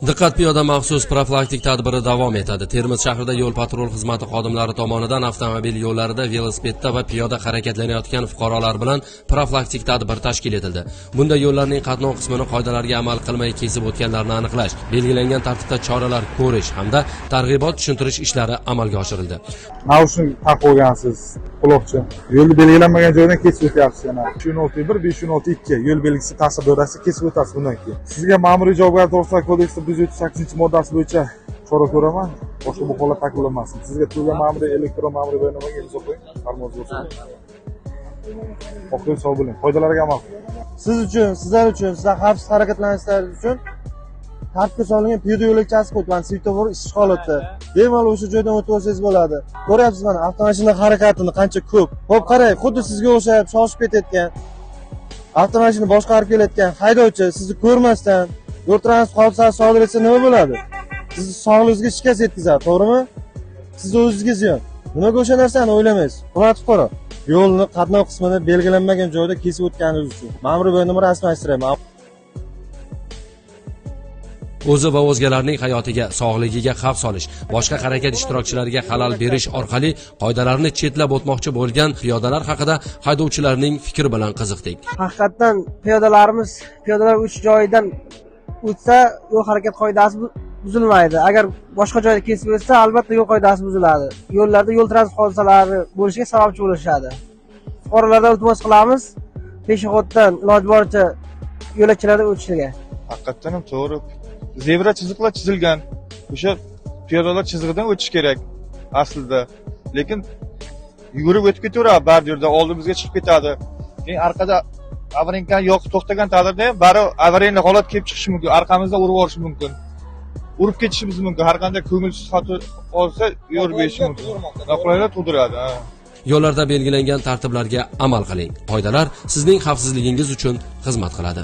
Diqqat, piyoda maxsus profilaktik tadbiri davom etadi. Termiz shahrida yo'l patrul xizmati xodimlari tomonidan avtomobil yo'llarida velosipedda va piyoda harakatlanayotgan fuqarolar bilan profilaktik tadbir tashkil etildi. Bunda yo'llarning qatnov qismini qoidalarga amal qilmay kesib o'tganlarni aniqlash, belgilangan tartibda choralar ko'rish hamda targ'ibot tushuntirish ishlari amalga oshirildi. Naushnik taqib olgansiz, quloqcha. Yo'lni belgilanmagan joydan kesib o'tyapsiz yana. 516.1, 516.2 yo'l belgisi ta'sir doirasida kesib o'tasiz bundan keyin. Sizga ma'muriy javobgarlik to'g'risidagi kodeksda 138-moddasi bo'yicha chora ko'raman. Boshqa bu holat takrorlanmasin. Sizga to'la ma'muriy elektron ma'muriy bayonnomaga imzo qo'ying. Farmoz bo'lsin. O'qiy sog' bo'ling. Qoidalarga amal qiling. Siz uchun, sizlar uchun, sizlar xavfsiz harakatlanishlaringiz uchun tartibga solingan piyoda yo'lakchasi qo'yilgan, svetofor ishish holatda. Bemalol o'sha joydan o'tib olsangiz bo'ladi. Ko'ryapsiz mana avtomashina harakatini qancha ko'p. Xo'p qarang, xuddi sizga o'xshab shoshib ketayotgan avtomashina boshqarib kelayotgan haydovchi sizni ko'rmasdan yo'l transport hodisasi sodir etsa nima bo'ladi? Sizni sog'lig'ingizga shikast yetkazadi, to'g'rimi? Sizni o'zingizga ziyon. Nimaga o'sha narsani o'ylamaysiz? Hurmatli fuqaro, yo'lni qatnov qismini belgilanmagan joyda kesib o'tganingiz uchun ma'muriy bayonnoma rasmiylashtirayman. O'zi va o'zgalarning hayotiga, sog'ligiga xavf solish, boshqa harakat ishtirokchilariga xalal berish orqali qoidalarni chetlab o'tmoqchi bo'lgan piyodalar haqida haydovchilarning fikri bilan qiziqdik. Haqiqatan piyodalar o'tish joyidan o'tsa yo'l harakat qoidasi buzilmaydi. Agar boshqa joyda kesib o'tsa, albatta yo'l qoidasi buziladi. Yo'llarda yo'l transport hodisalari bo'lishiga sababchi bo'lishadi. Fuqarolardan iltimos qilamiz, peshxoddan iloji boricha yo'lakchalarda o'tishiga. Haqiqatan ham to'g'ri. Zebra chiziqlar chizilgan. O'sha piyodalar chizig'idan o'tish kerak aslida. Lekin yugurib o'tib ketaveradi bordyurda, oldimizga chiqib ketadi. Keyin orqada avarinka yo'q to'xtagan taqdirda ham bari avariyli holat kelib chiqishi mumkin. Orqamizdan urib olishi mumkin. Urib ketishimiz mumkin. Har qanday ko'ngilsiz xato olsa, yorib berishi mumkin. Noqulaylik tug'diradi. Yo'llarda belgilangan tartiblarga amal qiling. Qoidalar sizning xavfsizligingiz uchun xizmat qiladi.